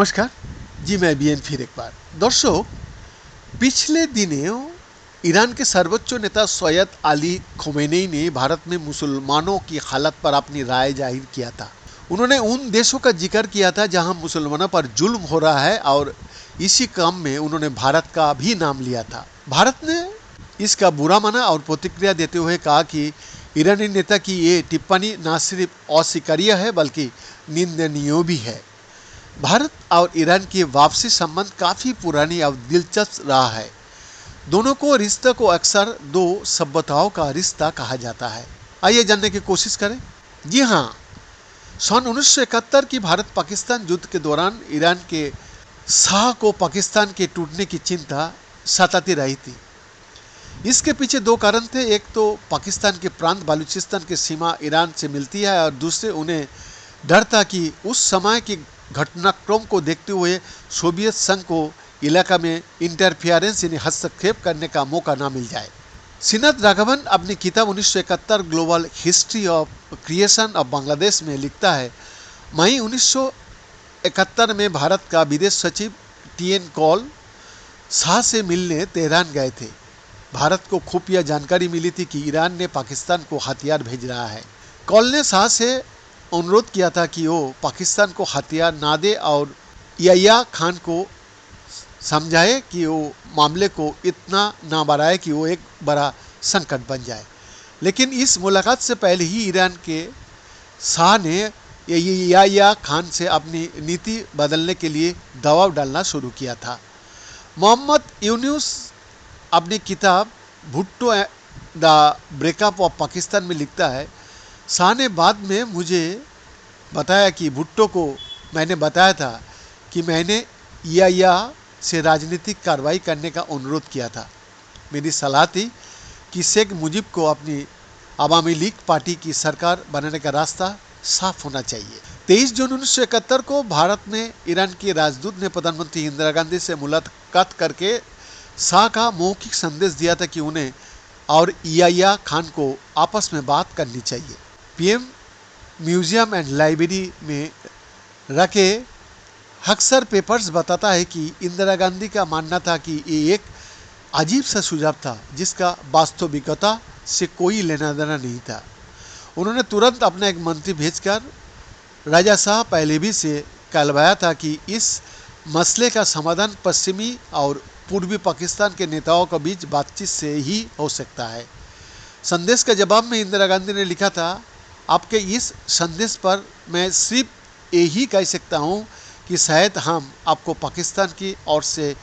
नमस्कार जी, मैं बीएन फिर एक बार। दर्शक, पिछले दिनों ईरान के सर्वोच्च नेता सैयद अली खमेनी ने भारत में मुसलमानों की हालत पर अपनी राय जाहिर किया था। उन्होंने उन देशों का जिक्र किया था जहां मुसलमानों पर जुल्म हो रहा है और इसी क्रम में उन्होंने भारत का भी नाम लिया था। भारत ने इसका बुरा माना और प्रतिक्रिया देते हुए कहा कि ईरानी नेता की ये टिप्पणी न सिर्फ अस्वीकार्य है बल्कि निंदनीय भी है। भारत और ईरान की वापसी संबंध काफ़ी पुरानी और दिलचस्प रहा है। दोनों को रिश्ते को अक्सर दो सभ्यताओं का रिश्ता कहा जाता है। आइए जानने की कोशिश करें। जी हाँ, सन 1971 की भारत पाकिस्तान युद्ध के दौरान ईरान के शाह को पाकिस्तान के टूटने की चिंता सताती रही थी। इसके पीछे दो कारण थे। एक तो पाकिस्तान के प्रांत बलूचिस्तान की सीमा ईरान से मिलती है और दूसरे उन्हें डर था कि उस समय की घटनाक्रम को देखते हुए सोवियत संघ को इलाका में इंटरफियरेंस यानी हस्तक्षेप करने का मौका ना मिल जाए। सिनात राघवन अपनी किताब 1971 global history of creation of Bangladesh में लिखता है, मई 1971 में भारत का विदेश सचिव टीएन कौल शाह से मिलने तेहरान गए थे। भारत को खुफिया जानकारी मिली थी कि ईरान ने पाकिस्तान को हथियार भेज रहा है। कौल ने शाह से अनुरोध किया था कि वो पाकिस्तान को हथियार ना दे और याह्या खान को समझाए कि वो मामले को इतना ना बढ़ाए कि वो एक बड़ा संकट बन जाए। लेकिन इस मुलाकात से पहले ही ईरान के शाह ने याह्या खान से अपनी नीति बदलने के लिए दबाव डालना शुरू किया था। मोहम्मद यूनुस अपनी किताब Bhutto the breakup of Pakistan में लिखता है, शाह ने बाद में मुझे बताया कि भुट्टो को मैंने बताया था कि मैंने याह्या से राजनीतिक कार्रवाई करने का अनुरोध किया था। मेरी सलाह थी कि शेख मुजीब को अपनी अवामी लीग पार्टी की सरकार बनाने का रास्ता साफ होना चाहिए। 23 जून 1971 को भारत में ईरान के राजदूत ने प्रधानमंत्री इंदिरा गांधी से मुलाकात करके शाह का मौखिक संदेश दिया था कि उन्हें और याह्या खान को आपस में बात करनी चाहिए। पीएम म्यूजियम एंड लाइब्रेरी में रखे अक्सर पेपर्स बताता है कि इंदिरा गांधी का मानना था कि ये एक अजीब सा सुझाव था जिसका वास्तविकता से कोई लेना देना नहीं था। उन्होंने तुरंत अपना एक मंत्री भेजकर राजा शाह पहलेवी से कहलवाया था कि इस मसले का समाधान पश्चिमी और पूर्वी पाकिस्तान के नेताओं के बीच बातचीत से ही हो सकता है। संदेश के जवाब में इंदिरा गांधी ने लिखा था, आपके इस संदेश पर मैं सिर्फ यही कह सकता हूँ कि शायद हम आपको पाकिस्तान की ओर से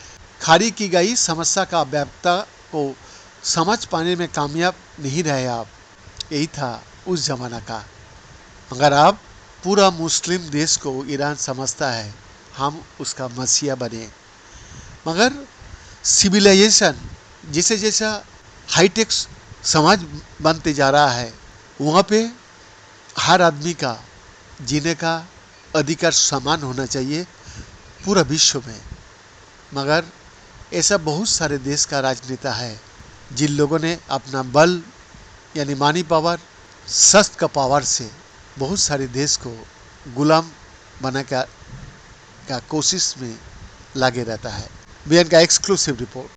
खारिज की गई समस्या का व्याप्तता को समझ पाने में कामयाब नहीं रहे। आप यही था उस जमाना का, मगर अब पूरा मुस्लिम देश को ईरान समझता है हम उसका मसीहा बने। मगर सिविलाइजेशन जैसे जैसा हाईटेक समाज बनते जा रहा है वहाँ पे हर आदमी का जीने का अधिकार समान होना चाहिए पूरा विश्व में। मगर ऐसा बहुत सारे देश का राजनेता है जिन लोगों ने अपना बल यानी मनी पावर, शस्त्र का पावर से बहुत सारे देश को गुलाम बना का कोशिश में लगे रहता है। बीएन का एक्सक्लूसिव रिपोर्ट।